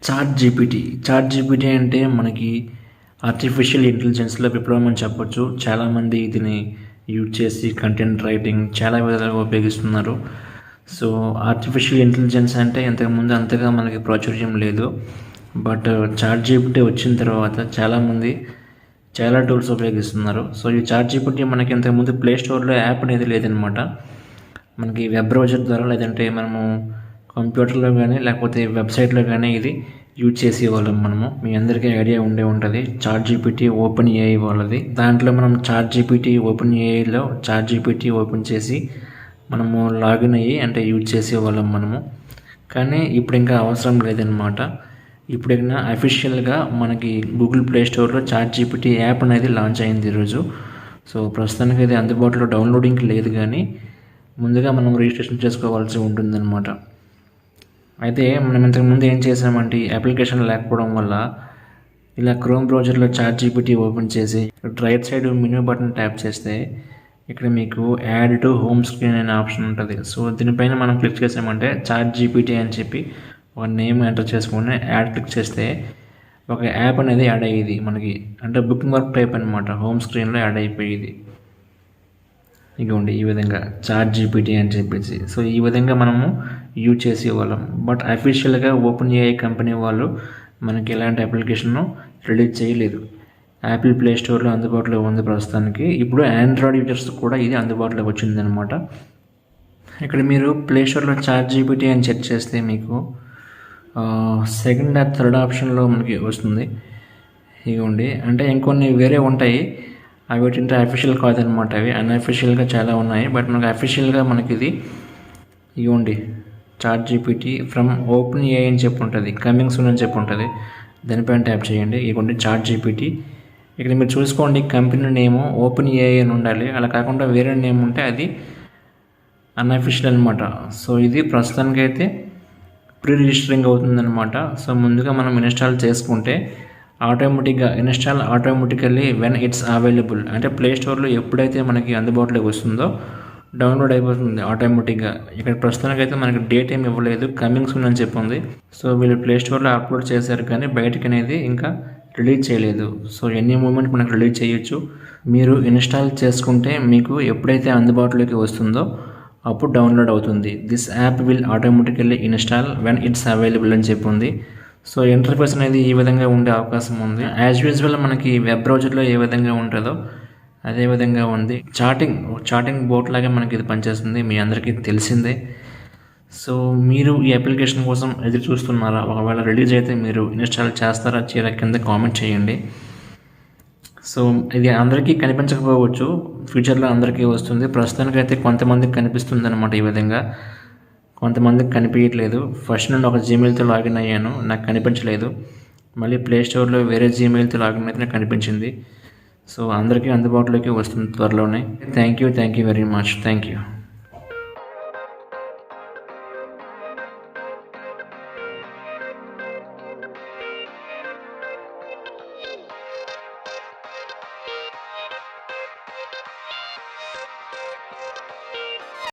Chat GPT అంటే మనకి artificial ఇంటెలిజెన్స్లో విప్లవం అని చెప్పొచ్చు. చాలామంది దీన్ని యూజ్ చేసి కంటెంట్ రైటింగ్ చాలా విధాలుగా ఉపయోగిస్తున్నారు. సో ఆర్టిఫిషియల్ ఇంటెలిజెన్స్ అంటే ఇంతకుముందు అంతగా మనకి ప్రాచుర్యం లేదు. బట్ చాట్ జీపీటీ వచ్చిన తర్వాత చాలామంది చాలా టూల్స్ ఉపయోగిస్తున్నారు. సో ఈ చాట్ జీపీటీ మనకి ఇంతకుముందు ప్లే స్టోర్లో యాప్ అనేది లేదనమాట. మనకి వెబ్ బ్రౌజర్ ద్వారా లేదంటే మనము కంప్యూటర్లో కానీ లేకపోతే వెబ్సైట్లో కానీ ఇది యూజ్ చేసేవాళ్ళం మనము. మీ అందరికీ ఐడియా ఉండే ఉంటుంది చాట్ జీపీటీ ఓపెన్ ఏఐ వాళ్ళది. దాంట్లో మనం చాట్ జీపీటీ ఓపెన్ ఏఐలో చాట్ జీపీటీ ఓపెన్ చేసి మనము లాగిన్ అయ్యి అంటే యూజ్ చేసేవాళ్ళం మనము. కానీ ఇప్పుడు ఇంకా అవసరం లేదనమాట. ఇప్పుడైనా అఫీషియల్గా మనకి గూగుల్ ప్లే స్టోర్లో చాట్ జీపీటీ యాప్ అనేది లాంచ్ అయింది ఈరోజు. సో ప్రస్తుతానికి ఇది అందుబాటులో డౌన్లోడింగ్కి లేదు, కానీ ముందుగా మనం రిజిస్ట్రేషన్ చేసుకోవాల్సి ఉంటుందన్నమాట. అయితే మనం ఇంతకుముందు ఏం చేసామంటే అప్లికేషన్ లేకపోవడం వల్ల ఇలా క్రోమ్ బ్రౌజర్లో చాట్ జీపీటీ ఓపెన్ చేసి right side menu button tap చేస్తే ఇక్కడ మీకు యాడ్ టు హోమ్ స్క్రీన్ అనే ఆప్షన్ ఉంటుంది. సో దీనిపైన మనం క్లిక్ చేసామంటే చాట్ జీపీటీ అని చెప్పి ఒక నేమ్ ఎంటర్ చేసుకొని యాడ్ క్లిక్ చేస్తే ఒక యాప్ అనేది యాడ్ అయ్యేది మనకి. అంటే బుక్ మార్క్ టైప్ అనమాట, హోమ్ స్క్రీన్లో యాడ్ అయిపోయేది. ఇదిగోండి ఈ విధంగా చాట్ జీపీటీ అని చెప్పేసి. సో ఈ విధంగా మనము యూజ్ చేసేవాళ్ళం. బట్ అఫీషియల్గా ఓపెన్ ఏఐ కంపెనీ వాళ్ళు మనకి ఎలాంటి అప్లికేషన్ను రిలీజ్ చేయలేదు. యాపిల్ ప్లే స్టోర్లో అందుబాటులో ఉంది ప్రస్తుతానికి. ఇప్పుడు ఆండ్రాయిడ్ యూజర్స్ కూడా ఇది అందుబాటులోకి వచ్చిందనమాట. ఇక్కడ మీరు ప్లే స్టోర్లో చాట్ జీపీటీ అని సెర్చ్ చేస్తే మీకు సెకండ్ ఆర్ థర్డ్ ఆప్షన్లో మనకి వస్తుంది. ఇదిగోండి అంటే ఇంకొన్ని వేరే ఉంటాయి, అవి ఏంటంటే అఫీషియల్ కాదనమాట. అవి అన్అఫీషియల్గా చాలా ఉన్నాయి. బట్ మనకు అఫీషియల్గా మనకి ఇది ఇవ్వండి Chat GPT from Open AI అని చెప్పి ఉంటుంది, కమింగ్ సూన్ అని చెప్పి ఉంటుంది. దానిపైన ట్యాప్ చేయండి. ఇవ్వండి చాట్ జీపీటీ. ఇక్కడ మీరు చూసుకోండి కంపెనీ నేము ఓపెన్ ఏఐ అని ఉండాలి. అలా కాకుండా వేరే నేమ్ ఉంటే అది అన్అఫీషియల్ అనమాట. సో ఇది ప్రస్తుతానికి అయితే ప్రీ రిజిస్టరింగ్ అవుతుందన్నమాట. సో ముందుగా మనం ఇన్స్టాల్ చేసుకుంటే ఆటోమేటిక్గా install automatically when it's available, అంటే ప్లే స్టోర్లో ఎప్పుడైతే మనకి అందుబాటులోకి వస్తుందో డౌన్లోడ్ అయిపోతుంది ఆటోమేటిక్గా. ఇక్కడ ప్రస్తుతానికి అయితే మనకి డేట్ ఏమి ఇవ్వలేదు, కమింగ్ సూన్ అని చెప్పి ఉంది. సో వీళ్ళు ప్లే స్టోర్లో అప్లోడ్ చేశారు కానీ బయటకి అనేది ఇంకా రిలీజ్ చేయలేదు. సో ఎనీ మూమెంట్ మనకు రిలీజ్ చేయొచ్చు. మీరు ఇన్స్టాల్ చేసుకుంటే మీకు ఎప్పుడైతే అందుబాటులోకి వస్తుందో అప్పుడు డౌన్లోడ్ అవుతుంది. This app will automatically install when it's available అని చెప్పి ఉంది. సో ఇంటర్ఫేస్ అనేది ఈ విధంగా ఉండే అవకాశం ఉంది. యాజ్ యూజువల్ మనకి వెబ్ బ్రౌజర్లో ఏ విధంగా ఉంటుందో అదే విధంగా ఉంది. చాటింగ్ బోట్ లాగా మనకి ఇది పనిచేస్తుంది, మీ అందరికీ తెలిసిందే. సో మీరు ఈ అప్లికేషన్ కోసం ఎదురు చూస్తున్నారా? ఒకవేళ రిలీజ్ అయితే మీరు ఇన్స్టాల్ చేస్తారా చేయరా కింద కామెంట్ చేయండి. సో ఇది అందరికీ కనిపించకపోవచ్చు, ఫ్యూచర్లో అందరికీ వస్తుంది. ప్రస్తుతానికైతే కొంతమందికి కనిపిస్తుంది అనమాట. ఈ విధంగా కొంతమందికి కనిపించట్లేదు. ఫస్ట్ నుండి ఒక జీమెయిల్తో లాగిన్ అయ్యాను, నాకు కనిపించలేదు. మళ్ళీ ప్లే స్టోర్లో వేరే జీమెయిల్తో లాగిన్ అయితే నాకు కనిపించింది. సో అందరికీ అందుబాటులోకి వస్తుంది త్వరలోనే. Thank you very much. Thank you.